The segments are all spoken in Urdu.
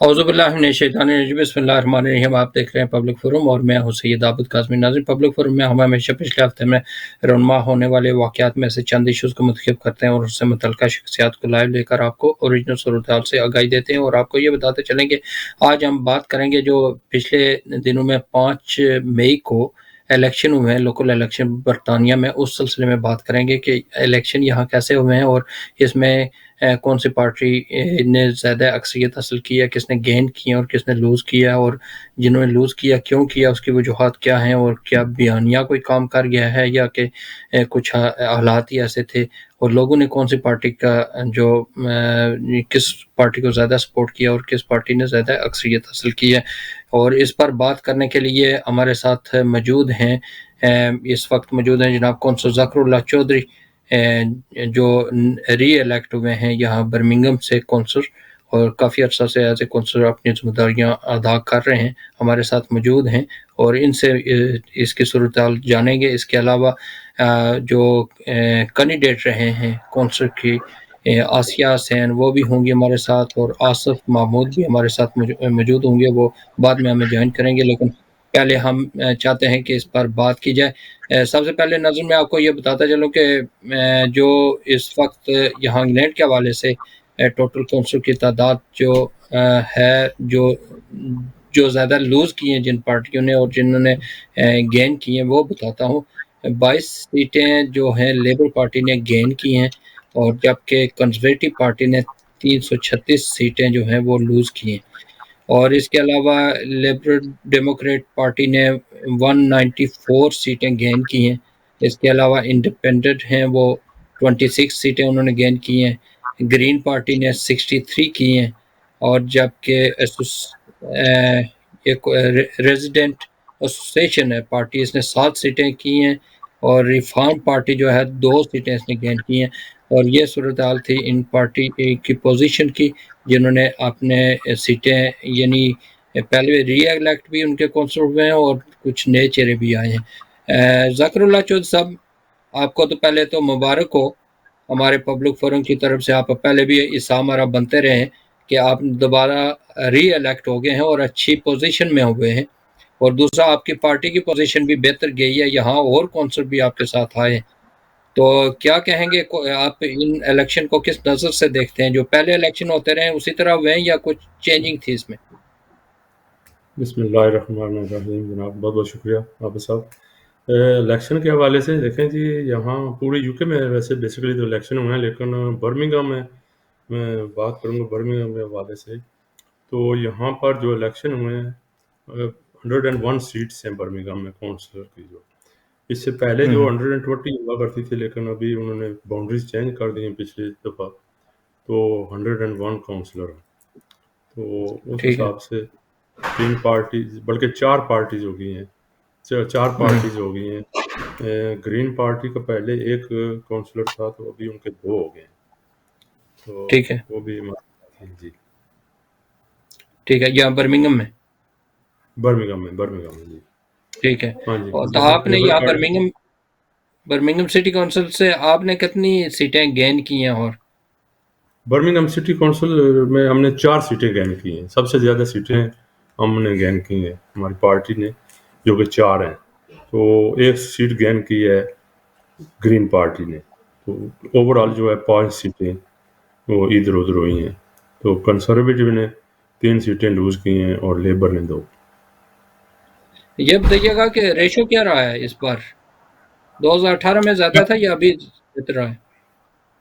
اعوذ باللہ من الشیطان الرجیم، بسم اللہ الرحمن الرحیم۔ آپ دیکھ رہے ہیں پبلک فورم اور میں ہوں سید عابد قاسمی۔ ناظرین، پبلک فورم میں ہم ہمیشہ پچھلے ہفتے میں رونما ہونے والے واقعات میں سے چند ایشوز کو منتخب کرتے ہیں اور اس سے متعلقہ شخصیات کو لائیو لے کر آپ کو اوریجنل صورتحال سے آگاہی دیتے ہیں، اور آپ کو یہ بتاتے چلیں گے آج ہم بات کریں گے جو پچھلے دنوں میں 5 مئی کو الیکشن ہوئے ہیں، لوکل الیکشن برطانیہ میں، اس سلسلے میں بات کریں گے کہ الیکشن یہاں کیسے ہوئے ہیں اور اس میں کون سی پارٹی نے زیادہ اکثریت حاصل کی ہے، کس نے گین کی اور کس نے لوز کیا، اور جنہوں نے لوز کیا کیوں کیا، اس کی وجوہات کیا ہیں، اور کیا بیانیہ کوئی کام کر گیا ہے یا کہ کچھ حالات ہی ایسے تھے، اور لوگوں نے کون سی پارٹی کا جو کس پارٹی کو زیادہ سپورٹ کیا اور کس پارٹی نے زیادہ اکثریت حاصل کی ہے۔ اور اس پر بات کرنے کے لیے ہمارے ساتھ موجود ہیں، اس وقت موجود ہیں جناب کونسل ذکر اللہ چودھری، جو ری الیکٹ ہوئے ہیں یہاں برمنگھم سے کونسل، اور کافی عرصہ سے ایز اے کونسلر اپنی ذمہ داریاں ادا کر رہے ہیں، ہمارے ساتھ موجود ہیں اور ان سے اس کی صورتحال جانیں گے۔ اس کے علاوہ جو کینڈیڈیٹ رہے ہیں کونسل کی، آسیہ حسین، وہ بھی ہوں گی ہمارے ساتھ، اور آصف محمود بھی ہمارے ساتھ موجود ہوں گے، وہ بعد میں ہمیں جوائن کریں گے، لیکن پہلے ہم چاہتے ہیں کہ اس پر بات کی جائے۔ سب سے پہلے نظر میں آپ کو یہ بتاتا چلوں کہ جو اس وقت یہاں انگلینڈ کے حوالے سے ٹوٹل کونسل کی تعداد جو ہے، جو زیادہ لوز کی ہیں جن پارٹیوں نے اور جنہوں نے گین کی ہیں، وہ بتاتا ہوں۔ 22 سیٹیں جو ہیں لیبر پارٹی نے گین کی ہیں، اور جبکہ کنزرویٹو پارٹی نے 336 سیٹیں جو ہیں وہ لوز کی ہیں، اور اس کے علاوہ لبرل ڈیموکریٹ پارٹی نے 194 سیٹیں گین کی ہیں۔ اس کے علاوہ انڈیپینڈنٹ ہیں وہ 26 سیٹیں انہوں نے گین کی ہیں، گرین پارٹی نے 63 کی ہیں، اور جبکہ ایک ریزیڈنٹ ایسوسیشن ہے پارٹی، اس نے 7 سیٹیں کی ہیں، اور ریفارم پارٹی جو ہے 2 سیٹیں اس نے گین کی ہیں۔ اور یہ صورتحال تھی ان پارٹی کی پوزیشن کی، جنہوں نے اپنے سیٹیں یعنی پہلے ری الیکٹ بھی ان کے کونسل ہوئے ہیں اور کچھ نئے چہرے بھی آئے ہیں۔ ذکر اللہ چودھری صاحب، آپ کو تو پہلے تو مبارک ہو ہمارے پبلک فورم کی طرف سے، آپ پہلے بھی حصہ ہمارا بنتے رہے ہیں کہ آپ دوبارہ ری الیکٹ ہو گئے ہیں اور اچھی پوزیشن میں ہوئے ہیں، اور دوسرا آپ کی پارٹی کی پوزیشن بھی بہتر گئی ہے، یہاں اور کونسل بھی آپ کے ساتھ آئے ہیں، تو کیا کہیں گے آپ ان الیکشن کو کس نظر سے دیکھتے ہیں؟ جو پہلے الیکشن ہوتے رہے اسی طرح ہوئے ہیں یا کچھ چینجنگ تھی اس میں؟ بسم اللہ الرحمن الرحیم۔ جناب بہت بہت شکریہ آپ صاحب۔ الیکشن کے حوالے سے دیکھیں جی، یہاں پورے یو کے میں ویسے بیسیکلی تو الیکشن ہوئے ہیں، لیکن برمنگھم میں بات کروں گا برمنگھم کے حوالے سے، تو یہاں پر جو الیکشن ہوئے ہیں 101 سیٹس ہیں برمنگھم میں کونسلر کی، جو اس سے پہلے جو 120 ہوا کرتی تھی، لیکن ابھی انہوں نے باؤنڈریز چینج کر دی ہیں پچھلی دفعہ، تو 101 کونسلر ہیں، تو اس حساب سے 3 پارٹیز بلکہ 4 پارٹیز ہو گئی ہیں، 4 پارٹیز ہو گئی ہیں۔ گرین پارٹی کا پہلے ایک کونسلر تھا، تو ابھی ان کے 2 ہو گئے ہیں، تو ٹھیک ہے، وہ بھی جی ٹھیک ہے، یہاں برمنگھم میں، برمنگھم میں جی ٹھیک ہے۔ ہاں جی۔ اور تو آپ نے لیبر یہاں پارٹی برمنگھم سٹی کونسل سے آپ نے کتنی سیٹیں گین کی ہیں؟ اور برمنگھم سٹی کونسل میں ہم نے 4 سیٹیں گین کی ہیں، سب سے زیادہ سیٹیں ہم نے گین کی ہیں ہماری پارٹی نے، جو کہ 4 ہیں، تو 1 سیٹ گین کی ہے گرین پارٹی نے، تو اوور آل جو ہے 5 سیٹیں وہ ادھر ادھر ہوئی ہیں، تو کنسرویٹو نے 3 سیٹیں لوز کی ہیں اور لیبر نے 2۔ یہ بتائیے گا کہ ریشو کیا رہا ہے اس بار؟ 2018 میں زیادہ تھا یا ابھی بہتر رہا ہے؟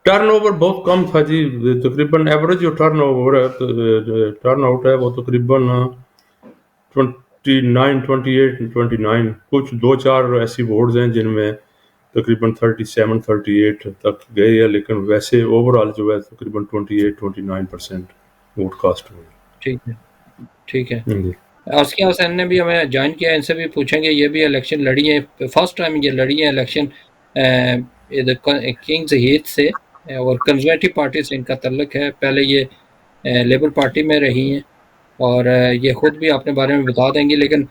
ٹرن اوور بہت کم تھا جی، تقریباً ایوریج جو ٹرن آؤٹ ہے وہ تقریباً 29 کچھ 2-4 ایسی وارڈز ہیں جن میں تقریباً 37-38 تک گئے ہیں، لیکن ویسے اوور آل جو ہے تقریباً 28-29% ووٹ کاسٹ ہوئی۔ ٹھیک ہے، ٹھیک ہے۔ جی آسیہ حسین نے بھی ہمیں جوائن کیا، ان سے بھی پوچھیں گے، یہ بھی الیکشن لڑی ہیں، فرسٹ ٹائم یہ لڑی ہیں الیکشن کنگز ہیتھ سے، اور کنزرویٹو پارٹی سے ان کا تعلق ہے، پہلے یہ لیبر پارٹی میں رہی ہیں، اور یہ خود بھی اپنے بارے میں بتا دیں گی، لیکن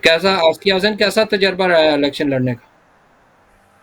کیسا آسیہ حسین کیسا تجربہ رہا ہے الیکشن لڑنے کا؟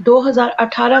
2018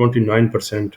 29%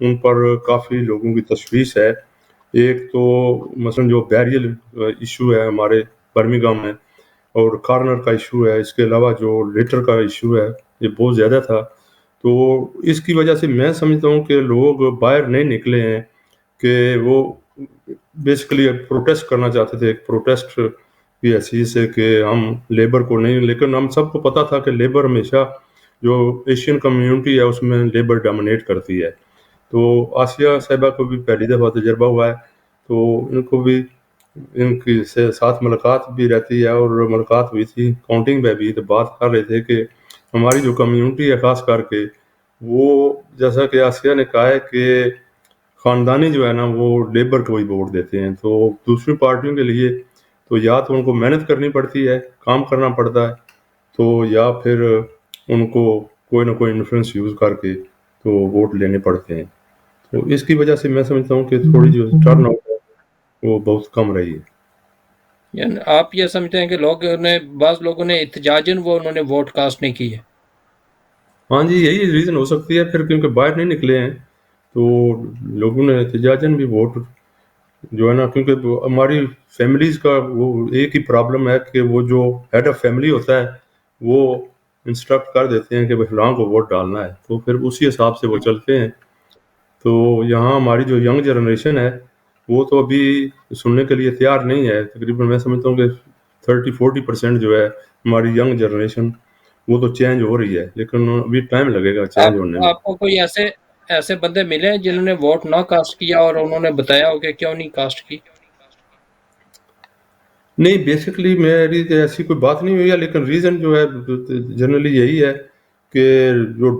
ان پر کافی لوگوں کی تشویش ہے. ایک تو مثلا جو بیریل ایشو ہے ہمارے برمنگھم میں اور کارنر کا ایشو ہے، اس کے علاوہ جو لیٹر کا ایشو ہے یہ بہت زیادہ تھا. تو اس کی وجہ سے میں سمجھتا ہوں کہ لوگ باہر نہیں نکلے ہیں کہ وہ بیسیکلی پروٹیسٹ کرنا چاہتے تھے، ایک پروٹیسٹ کی حیثیت سے کہ ہم لیبر کو نہیں، لیکن ہم سب کو پتہ تھا کہ لیبر ہمیشہ جو ایشین کمیونٹی ہے اس میں لیبر ڈومینیٹ کرتی ہے. تو آسیہ صاحبہ کو بھی پہلی دفعہ تجربہ ہوا ہے، تو ان کو بھی ان کی ساتھ ملاقات بھی رہتی ہے، اور ملاقات ہوئی تھی کاؤنٹنگ میں بھی، تو بات کر رہے تھے کہ ہماری جو کمیونٹی ہے خاص کر کے وہ، جیسا کہ آسیہ نے کہا ہے کہ خاندانی جو ہے نا وہ لیبر کو ہی ووٹ دیتے ہیں. تو دوسری پارٹیوں کے لیے تو یا تو ان کو محنت کرنی پڑتی ہے، کام کرنا پڑتا ہے، تو یا پھر ان کو کوئی نہ کوئی انفلوئنس یوز کر کے تو ووٹ لینے پڑتے ہیں. تو اس کی وجہ سے میں سمجھتا ہوں کہ تھوڑی جو ٹرن آؤٹ ہے وہ بہت کم رہی ہے. یعنی آپ یہ سمجھتے ہیں کہ بعض لوگوں نے احتجاجاً انہوں نے ووٹ کاسٹ نہیں کی ہے؟ ہاں جی، یہی ریزن ہو سکتی ہے پھر، کیونکہ باہر نہیں نکلے ہیں تو لوگوں نے احتجاجاً بھی ووٹ جو ہے نا، کیونکہ ہماری فیملیز کا وہ ایک ہی پرابلم ہے کہ وہ جو ہیڈ آف فیملی ہوتا ہے وہ انسٹرکٹ کر دیتے ہیں کہ فلاں کو ووٹ ڈالنا ہے، تو پھر اسی حساب سے وہ چلتے ہیں. تو یہاں ہماری جو ینگ جنریشن ہے وہ تو ابھی سننے کے لیے تیار نہیں ہے. تقریباً میں سمجھتا ہوں کہ 30-40% جو ہے ہماری ینگ جنریشن وہ تو چینج ہو رہی ہے، لیکن ابھی ٹائم لگے گا چینج ہونے میں. آپ کو کوئی ایسے بندے ملے ہیں جنہوں نے ووٹ نہ کاسٹ کیا اور انہوں نے بتایا ہو کہ کیوں نہیں کاسٹ کی؟ نہیں، بیسکلی میری ایسی کوئی بات نہیں ہوئی ہے، لیکن ریزن جو ہے جنرلی یہی ہے کہ جو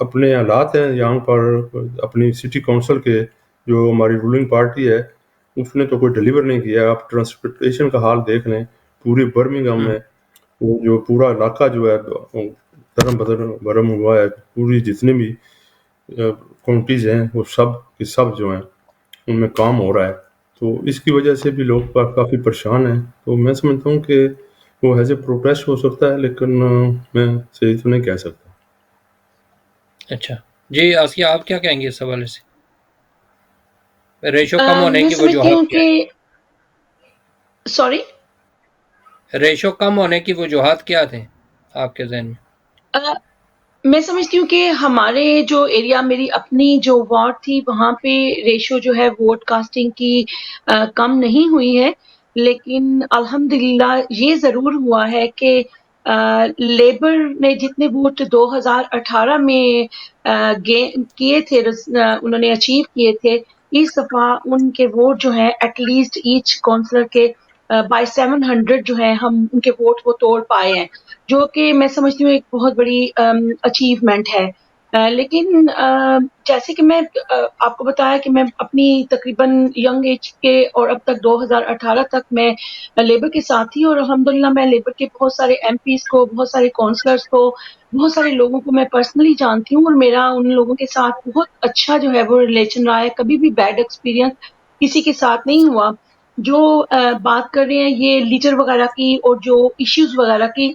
اپنے حالات ہیں یہاں پر، اپنی سٹی کونسل کے جو ہماری رولنگ پارٹی ہے اس نے تو کوئی ڈیلیور نہیں کیا. آپ ٹرانسپورٹیشن کا حال دیکھ لیں پوری برمنگھم میں، وہ جو پورا علاقہ جو ہے برم ہوا ہے، پوری جتنے بھی کاؤنٹیز ہیں وہ سب کے سب جو ہیں ان میں کام ہو رہا ہے. تو اس کی وجہ سے بھی لوگ کافی پریشان ہیں. تو میں سمجھتا ہوں کہ وہ ایز اے پروٹیسٹ ہو سکتا ہے، لیکن میں صحیح تو نہیں کہہ سکتا. اچھا جی، آسیہ آپ کیا کہیں گے اس حوالے سے؟ ریشو کم ہونے میں کی سمجھتی ہوں وجوہات کیا کہ سوری ہے؟ ریشو کم ہونے کی وجوہات کیا تھے آپ کے ذہن میں؟ میں سمجھتی ہوں کہ ہمارے جو ایریا، میری اپنی جو وارڈ تھی وہاں پہ ریشو جو ہے ووٹ کاسٹنگ کی کم نہیں ہوئی ہے، لیکن الحمدللہ یہ ضرور ہوا ہے کہ لیبر نے جتنے ووٹ 2018 میں کیے تھے، انہوں نے اچیو کیے تھے، اس دفعہ ان کے ووٹ جو ہیں ایٹ لیسٹ ایچ کونسلر کے بائی 700 جو ہیں ہم ان کے ووٹ وہ توڑ پائے ہیں، جو کہ میں سمجھتی ہوں ایک بہت بڑی اچیومنٹ ہے. لیکن جیسے کہ میں آپ کو بتایا کہ میں اپنی تقریباً ینگ ایج کے اور اب تک 2018 تک میں لیبر کے ساتھ تھی، اور الحمدللہ میں لیبر کے بہت سارے ایم پیز کو، بہت سارے کونسلرز کو، بہت سارے لوگوں کو میں پرسنلی جانتی ہوں، اور میرا ان لوگوں کے ساتھ بہت اچھا جو ہے وہ ریلیشن رہا ہے. کبھی بھی بیڈ ایکسپیرینس کسی کے ساتھ نہیں ہوا. جو بات کر رہے ہیں یہ لیڈر وغیرہ کی اور جو ایشوز وغیرہ کی،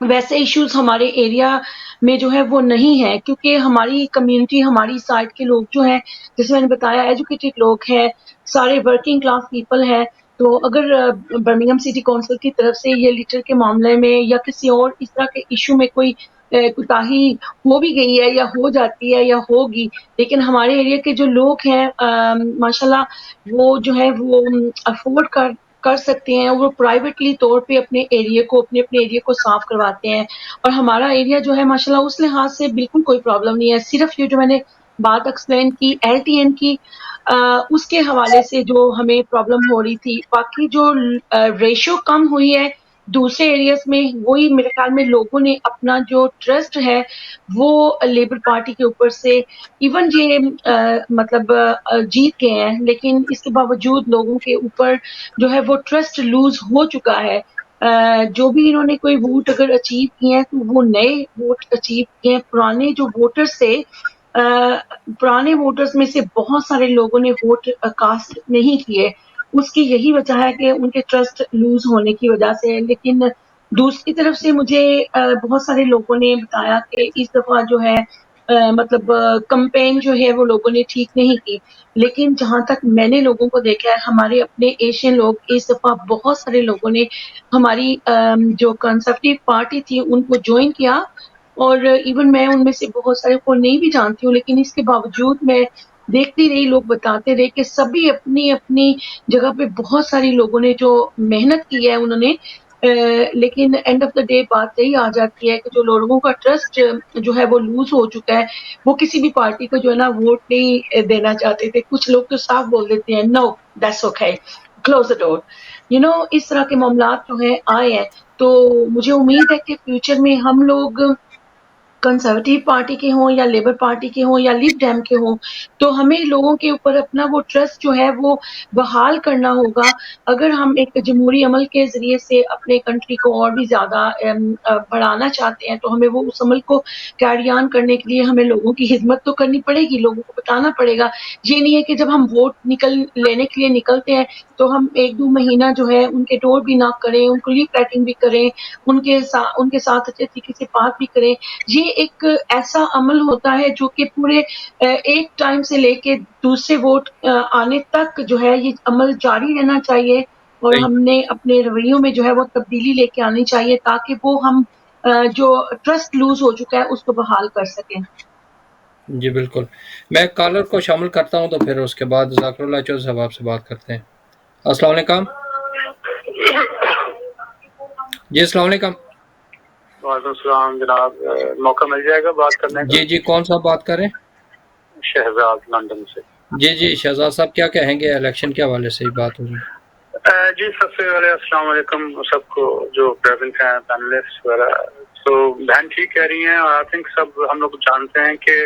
ویسے ایشوز ہمارے ایریا میں جو ہے وہ نہیں ہے، کیونکہ ہماری کمیونٹی، ہماری سائڈ کے لوگ جو ہیں، جیسے میں نے بتایا ایجوکیٹڈ لوگ ہیں، سارے ورکنگ کلاس پیپل ہیں. تو اگر برمنگھم سٹی کونسل کی طرف سے یہ لیٹر کے معاملے میں یا کسی اور اس طرح کے ایشو میں کوئی کوتاہی ہو بھی گئی ہے یا ہو جاتی ہے یا ہوگی، لیکن ہمارے ایریا کے جو لوگ ہیں ماشاءاللہ وہ جو ہے وہ افورڈ کر سکتے ہیں، وہ پرائیویٹلی طور پہ اپنے ایریا کو صاف کرواتے ہیں، اور ہمارا ایریا جو ہے ماشاءاللہ اس لحاظ سے بالکل کوئی پرابلم نہیں ہے. صرف یہ جو میں نے بات ایکسپلین کی ایل ٹی این کی، اس کے حوالے سے جو ہمیں پرابلم ہو رہی تھی، باقی جو ریشو کم ہوئی ہے دوسرے ایریاز میں، وہی میرے خیال میں لوگوں نے اپنا جو ٹرسٹ ہے وہ لیبر پارٹی کے اوپر سے، ایون یہ مطلب جیت گئے ہیں، لیکن اس کے باوجود لوگوں کے اوپر جو ہے وہ ٹرسٹ لوز ہو چکا ہے. جو بھی انہوں نے کوئی ووٹ اگر اچیو کیے ہیں تو وہ نئے ووٹ اچیو کیے ہیں. پرانے جو ووٹرز تھے، پرانے ووٹرز میں سے بہت سارے لوگوں نے ووٹ کاسٹ نہیں کیے. اس کی یہی وجہ ہے کہ ان کے ٹرسٹ لوز ہونے کی وجہ سے. لیکن دوسری طرف سے مجھے بہت سارے لوگوں نے بتایا کہ اس دفعہ جو ہے مطلب کمپین جو ہے وہ لوگوں نے ٹھیک نہیں کی. لیکن جہاں تک میں نے لوگوں کو دیکھا ہے، ہمارے اپنے ایشین لوگ اس دفعہ بہت سارے لوگوں نے ہماری جو کنسرویٹو پارٹی تھی ان کو جوائن کیا، اور ایون میں ان میں سے بہت سارے کو نہیں بھی جانتی ہوں، لیکن اس کے باوجود میں دیکھتی رہی، لوگ بتاتے رہے کہ سبھی اپنی اپنی جگہ پہ بہت ساری لوگوں نے جو محنت کی ہے انہوں نے، لیکن اینڈ آف دا ڈے بات یہی آ جاتی ہے کہ جو لوگوں کا ٹرسٹ جو ہے وہ لوز ہو چکا ہے، وہ کسی بھی پارٹی کو جو ہے نا ووٹ نہیں دینا چاہتے تھے. کچھ لوگ تو صاف بول دیتے ہیں نو دیٹس اوکے کلوز دا ڈور. اس طرح کے معاملات جو ہیں آئے ہیں. تو مجھے امید ہے کہ فیوچر میں ہم لوگ کنزرویٹو پارٹی کے ہوں یا لیبر پارٹی کے ہوں یا لیب ڈیم کے ہوں، تو ہمیں لوگوں کے اوپر اپنا وہ ٹرسٹ جو ہے وہ بحال کرنا ہوگا. اگر ہم ایک جمہوری عمل کے ذریعے سے اپنے کنٹری کو اور بھی زیادہ بڑھانا چاہتے ہیں، تو ہمیں وہ اس عمل کو کیری آن کرنے کے لیے ہمیں لوگوں کی خدمت تو کرنی پڑے گی، لوگوں کو بتانا پڑے گا. یہ نہیں ہے کہ جب ہم ووٹ لینے کے لیے نکلتے ہیں تو ہم ایک دو مہینہ جو ہے ان کے ڈور بھی ناک کریں، ان کو لیف رائٹنگ بھی کریں، ان کے ساتھ اچھے طریقے سے بات بھی کریں. یہ ایک ایسا عمل ہوتا ہے جو کہ پورے ایک ٹائم سے لے کے دوسرے ووٹ آنے تک جو ہے یہ عمل جاری رہنا چاہیے، اور صحیح. ہم نے اپنے رویوں میں جو ہے وہ تبدیلی لے کے آنی چاہیے تاکہ وہ ہم جو ٹرسٹ لوز ہو چکا ہے اس کو بحال کر سکیں. جی بالکل. میں کالر کو شامل کرتا ہوں تو پھر اس کے بعد ذاکر اللہ چودھری صاحب آپ سے بات کرتے ہیں. السلام علیکم. جی السلام علیکم. وعلیکم السلام جناب. موقع مل جائے گا بات کرنے کا؟ جی کون صاحب بات کر رہے ہیں؟ شہزاد لندن سے. جی شہزاد صاحب کیا کہیں گے الیکشن کے حوالے سے بات ہوگی؟ جی سب سے پہلے السلام علیکم سب کو جو پریزنٹ ہیں پینلسٹ وغیرہ. تو بہن ٹھیک کہہ رہی ہیں، اور آئی تھنک سب ہم لوگ جانتے ہیں کہ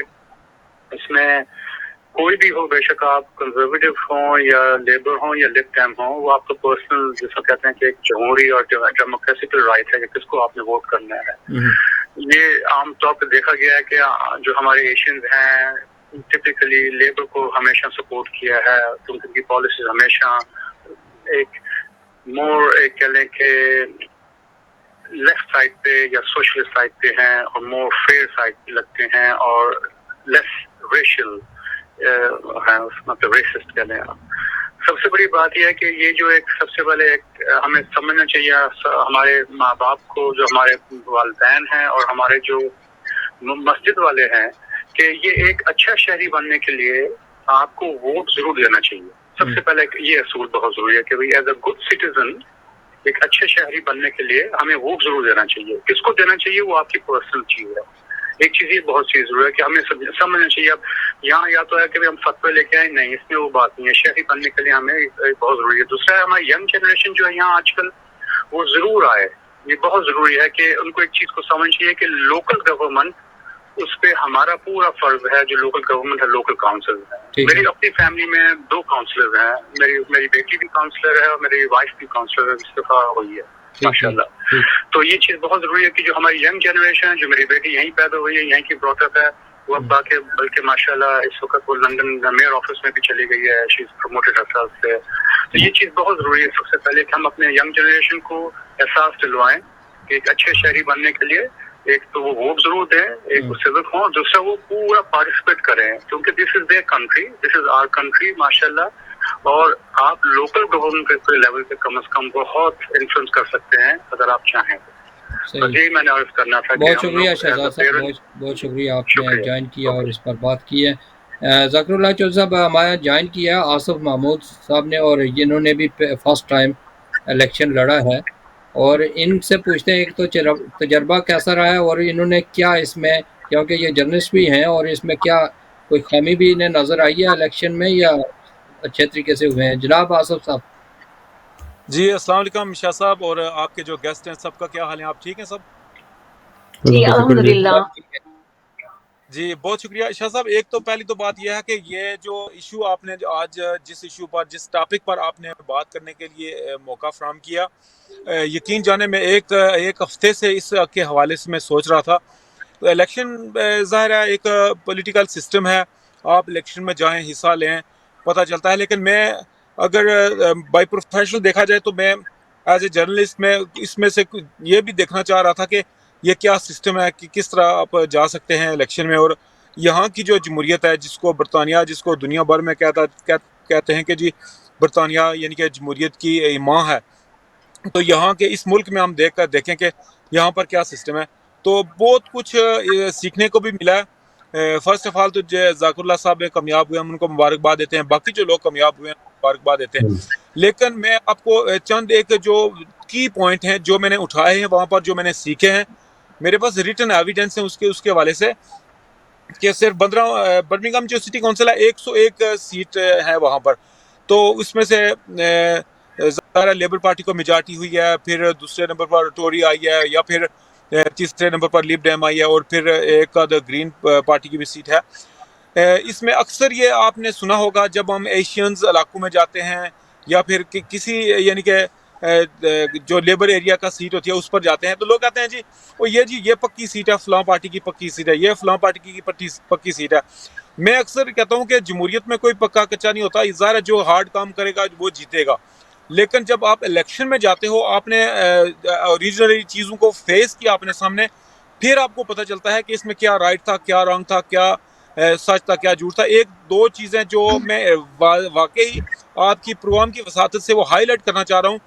اس میں کوئی بھی ہو، بے شک آپ کنزرویٹو ہوں یا لیبر ہوں یا لیب ڈیم ہوں، وہ آپ کا پرسنل جس کو کہتے ہیں کہ ایک جمہوری اور ڈیموکریسیکل رائٹ ہے کہ کس کو آپ نے ووٹ کرنا ہے. یہ عام طور پہ دیکھا گیا ہے کہ جو ہمارے ایشینز ہیں ٹپیکلی لیبر کو ہمیشہ سپورٹ کیا ہے، کیونکہ ان کی پالیسیز ہمیشہ ایک ایک کہہ لیں کہ لیفٹ سائڈ پہ یا سوشلسٹ سائڈ پہ ہیں، اور مور فیئر سائڈ پہ لگتے ہیں، اور لیس ریشل ہیں، مطلب ریسسٹ کہہ لیں آپ. سب سے بڑی بات یہ ہے کہ یہ جو ایک سب سے پہلے ہمیں سمجھنا چاہیے ہمارے ماں باپ کو، جو ہمارے والدین ہیں اور ہمارے جو مسجد والے ہیں، کہ یہ ایک اچھا شہری بننے کے لیے آپ کو ووٹ ضرور دینا چاہیے. سب سے پہلے یہ اصول بہت ضروری ہے کہ ایز اے گڈ سٹیزن ایک اچھے شہری بننے کے لیے ہمیں ووٹ ضرور دینا چاہیے. کس کو دینا چاہیے وہ آپ کی پرسنل چیز ہے. ایک چیز یہ بہت چیز ضروری ہے کہ ہمیں سمجھنا چاہیے. اب یہاں یا تو ہے کہ ہم فتوے لے کے آئے، نہیں، اس میں وہ بات نہیں ہے. شہری بننے کے لیے ہمیں بہت ضروری ہے. دوسرا ہے ہماری ینگ جنریشن جو ہے یہاں آج کل، وہ ضرور آئے. یہ بہت ضروری ہے کہ ان کو ایک چیز کو سمجھ چاہیے کہ لوکل گورنمنٹ، اس پہ ہمارا پورا فرض ہے. جو لوکل گورنمنٹ ہے، لوکل کاؤنسل ہے. میری اپنی فیملی میں 2 کاؤنسلر ہیں. میری بیٹی بھی کاؤنسلر ہے اور میری وائف بھی کاؤنسلر ہے، استعفیٰ ہوئی ہے ماشاء اللہ. تو یہ چیز بہت ضروری ہے کہ جو ہماری ینگ جنریشن ہے، جو میری بیٹی یہیں پیدا ہوئی ہے، یہیں کی براٹ اپ ہے، وہ اب بلکہ ماشاء اللہ اس وقت وہ لندن میئر آفس میں بھی چلی گئی ہے. شی از پروموٹڈ ہر سیلف سے. تو یہ چیز بہت ضروری ہے سب سے پہلے کہ ہم اپنے ینگ جنریشن کو احساس دلوائیں کہ ایک اچھے شہری بننے کے لیے ایک تو وہ ووٹ ضرور دیں، ایک وہ سیوک ہوں، دوسرا وہ پورا پارٹیسپیٹ کریں، کیونکہ this is their country, this is our country ماشاء اللہ. اور آپ لوکل گورنمنٹ کے لیول پہ کم از کم بہت انفلوئنس کر سکتے ہیں اگر آپ چاہیں. تو یہی میں نے عرض کرنا تھا. بہت شکریہ شہزاد صاحب، بہت شکریہ آپ نے جوائن کیا اور اس پر بات کی ہے. ذاکر اللہ چودھری صاحب ہمارا جوائن کیا ہے آصف محمود صاحب نے، اور انہوں نے بھی فرسٹ ٹائم الیکشن لڑا ہے، اور ان سے پوچھتے ہیں ایک تو تجربہ کیسا رہا ہے، اور انہوں نے کیا اس میں، کیونکہ یہ جرنلسٹ بھی ہیں، اور اس میں کیا کوئی خامی بھی انہیں نظر آئی ہے الیکشن میں یا اچھے طریقے سے ہوئے ہیں؟ جناب آصف صاحب. جی السلام علیکم شاہ صاحب، اور آپ کے جو گیسٹ ہیں سب کا کیا حال ہے؟ آپ ٹھیک ہیں سب؟ جی الحمدللہ. جی بہت شکریہ شاہ صاحب. ایک تو پہلی تو بات یہ ہے کہ یہ جو ایشو آپ نے آج جس ایشو پر، جس ٹاپک پر آپ نے بات کرنے کے لیے موقع فراہم کیا، یقین جانے میں ایک ہفتے سے اس کے حوالے سے میں سوچ رہا تھا. تو الیکشن ظاہر ہے ایک پولیٹیکل سسٹم ہے، آپ الیکشن میں جائیں، حصہ لیں، پتہ چلتا ہے. لیکن میں اگر بائی پروفیشنل دیکھا جائے تو میں ایز اے جرنلسٹ میں اس میں سے یہ بھی دیکھنا چاہ رہا تھا کہ یہ کیا سسٹم ہے، کہ کس طرح آپ جا سکتے ہیں الیکشن میں. اور یہاں کی جو جمہوریت ہے، جس کو برطانیہ، جس کو دنیا بھر میں کہتے ہیں کہ جی برطانیہ یعنی کہ جمہوریت کی ماں ہے، تو یہاں کے اس ملک میں ہم دیکھیں کہ یہاں پر کیا سسٹم ہے، تو بہت کچھ سیکھنے کو بھی ملا ہے۔ فرسٹ آف آل تو ذاکر اللہ صاحب کامیاب ہوئے، ہم ان کو مبارکباد دیتے ہیں، باقی جو لوگ کامیاب ہوئے ہیں مبارکباد دیتے ہیں۔ لیکن میں آپ کو چند ایک جو کی پوائنٹ ہیں جو میں نے اٹھائے ہیں وہاں پر، جو میں نے سیکھے ہیں، میرے پاس ریٹن ایویڈنس ہے اس کے حوالے سے، کہ صرف برمنگھم جو سٹی کونسل ہے 101 سیٹ ہے وہاں پر، تو اس میں سے ظاہر لیبر پارٹی کو میجارٹی ہوئی ہے، پھر دوسرے نمبر پر ٹوری آئی ہے، یا پھر تیسرے نمبر پر لیب ڈیم آئی ہے، اور پھر ایک گرین پارٹی کی بھی سیٹ ہے۔ اس میں اکثر یہ آپ نے سنا ہوگا جب ہم ایشینز علاقوں میں جاتے ہیں، یا پھر کسی یعنی کہ جو لیبر ایریا کا سیٹ ہوتی ہے اس پر جاتے ہیں، تو لوگ کہتے ہیں جی یہ پکی سیٹ ہے، فلاں پارٹی کی پکی سیٹ ہے، یہ فلاں پارٹی کی پکی سیٹ ہے۔ میں اکثر کہتا ہوں کہ جمہوریت میں کوئی پکا کچا نہیں ہوتا، ظاہر ہے جو ہارڈ کام کرے گا وہ جیتے گا، لیکن جب آپ الیکشن میں جاتے ہو، آپ نے اوریجنلی چیزوں کو فیس کیا اپنے سامنے، پھر آپ کو پتہ چلتا ہے کہ اس میں کیا رائٹ تھا، کیا رانگ تھا، کیا سچ تھا، کیا جھوٹ تھا۔ ایک دو چیزیں جو میں واقعی آپ کی پروگرام کی وساطت سے وہ ہائی لائٹ کرنا چاہ رہا ہوں،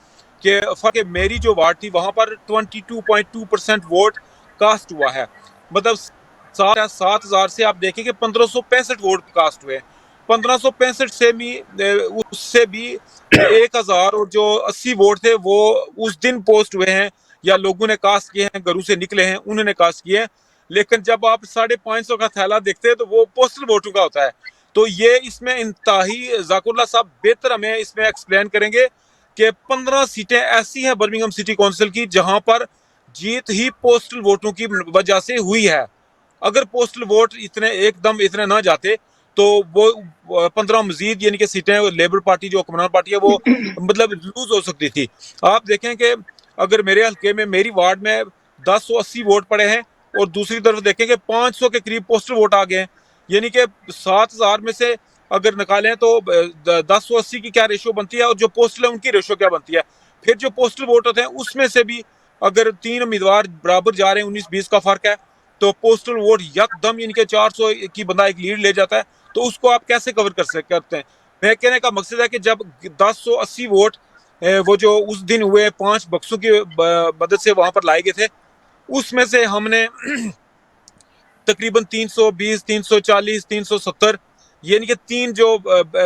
کہ فرق میری جو وارڈ تھی وہاں پر 22.2% ووٹ کاسٹ ہوا ہے، مطلب 7,000 سے آپ دیکھیں کہ 1565 ووٹ کاسٹ ہوئے، 1565 سے بھی اس سے بھی 1,000 اور جو 80 ووٹ تھے وہ اس دن پوسٹ ہوئے ہیں، یا لوگوں نے کاسٹ کیے ہیں، گھروں سے نکلے ہیں انہوں نے کاسٹ کیے ہیں۔ لیکن جب آپ 550 کا تھیلا دیکھتے ہیں تو وہ پوسٹل ووٹوں کا ہوتا ہے۔ تو یہ اس میں انتہائی ذاکر اللہ صاحب بہتر ہمیں اس میں ایکسپلین کریں گے کہ 15 سیٹیں ایسی ہیں برمنگھم سٹی کونسل کی جہاں پر جیت ہی پوسٹل ووٹوں کی وجہ سے ہوئی ہے۔ اگر پوسٹل ووٹ اتنے نہ جاتے تو وہ 15 مزید یعنی کہ سیٹیں لیبر پارٹی جو حکمران پارٹی ہے وہ مطلب لوز ہو سکتی تھی۔ آپ دیکھیں کہ اگر میرے حلقے میں، میری وارڈ میں 1080 ووٹ پڑے ہیں، اور دوسری طرف دیکھیں کہ 500 کے قریب پوسٹل ووٹ آ گئے ہیں، یعنی کہ 7,000 میں سے اگر نکالیں تو 1080 کی کیا ریشو بنتی ہے، اور جو پوسٹل ہے ان کی ریشو کیا بنتی ہے۔ پھر جو پوسٹل ووٹ ہوتے ہیں اس میں سے بھی اگر 3 امیدوار برابر جا رہے ہیں، 19-20 کا فرق ہے، تو پوسٹل ووٹ یکدم یعنی کہ 400 کی بندہ ایک لیڈ لے جاتا ہے، تو اس کو آپ کیسے کور کرتے ہیں؟ میں کہنے کا مقصد ہے کہ جب 1080 ووٹ وہ جو اس دن ہوئے 5 بکسوں کی مدد سے وہاں پر لائے گئے تھے، اس میں سے ہم نے تقریباً 320 340 370 یعنی کہ تین جو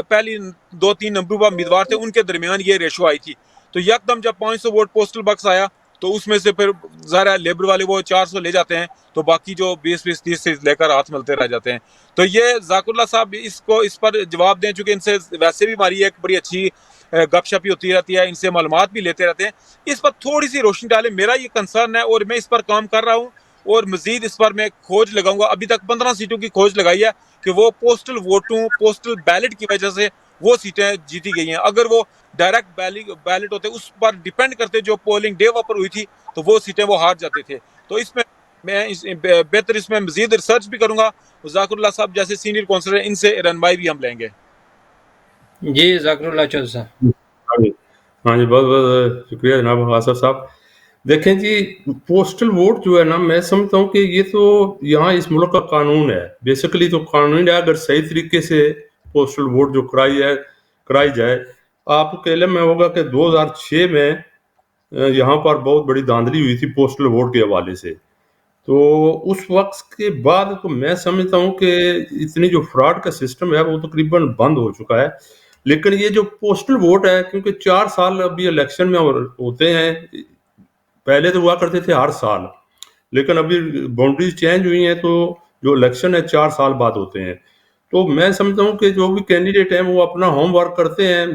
پہلی 2-3 نمبر امیدوار تھے ان کے درمیان یہ ریشو آئی تھی۔ تو یکدم جب 500 ووٹ پوسٹل باکس آیا تو اس میں سے پھر ظاہر لیبر والے وہ 400 لے جاتے ہیں، تو باقی جو 20 30 لے کر ہاتھ ملتے رہ جاتے ہیں۔ تو یہ ذاکر اللہ صاحب اس پر جواب دیں، چونکہ ان سے ویسے بھی ہماری ایک بڑی اچھی گپ شپی ہوتی رہتی ہے، ان سے معلومات بھی لیتے رہتے ہیں، اس پر تھوڑی سی روشنی ڈالیں۔ میرا یہ کنسرن ہے اور میں اس پر کام کر رہا ہوں، اور مزید اس پر میں کھوج لگاؤں گا۔ ابھی تک 15 سیٹوں کی کھوج لگائی ہے کہ وہ پوسٹل ووٹوں، پوسٹل بیلٹ کی وجہ سے وہ سیٹیں جیتی گئی ہیں۔ اگر وہ ڈائریکٹ بیلٹ ہوتے، اس پر ڈیپینڈ کرتے جو پولنگ ڈے پر ہوئی تھی، تو وہ سیٹیں وہ ہار جاتے تھے۔ تو اس میں میں بہتر اس میں مزید ریسرچ بھی کروں گا، ذاکر اللہ صاحب جیسے سینئر کونسلر ہیں ان سے رہنمائی بھی ہم لیں گے۔ جی ذاکر اللہ چودھری صاحب۔ ہاں جی، بہت بہت شکریہ جناب آصف صاحب۔ دیکھیں جی، پوسٹل ووٹ جو ہے نا، میں سمجھتا ہوں کہ یہ تو یہاں اس ملک کا قانون ہے، بیسیکلی تو قانون ہے۔ اگر صحیح طریقے سے پوسٹل ووٹ جو کرائی جائے، آپ کو علم میں ہوگا کہ 2006 میں یہاں پر بہت بڑی دھاندلی ہوئی تھی پوسٹل ووٹ کے حوالے سے۔ تو اس وقت کے بعد تو میں سمجھتا ہوں کہ اتنی جو فراڈ کا سسٹم ہے وہ تقریباً بند ہو چکا ہے۔ لیکن یہ جو پوسٹل ووٹ ہے، کیونکہ 4 سال ابھی الیکشن میں ہوتے ہیں، پہلے تو ہوا کرتے تھے ہر سال، لیکن ابھی باؤنڈریز چینج ہوئی ہیں، تو جو الیکشن ہے 4 سال بعد ہوتے ہیں۔ تو میں سمجھتا ہوں کہ جو بھی کینڈیڈیٹ ہیں وہ اپنا ہوم ورک کرتے ہیں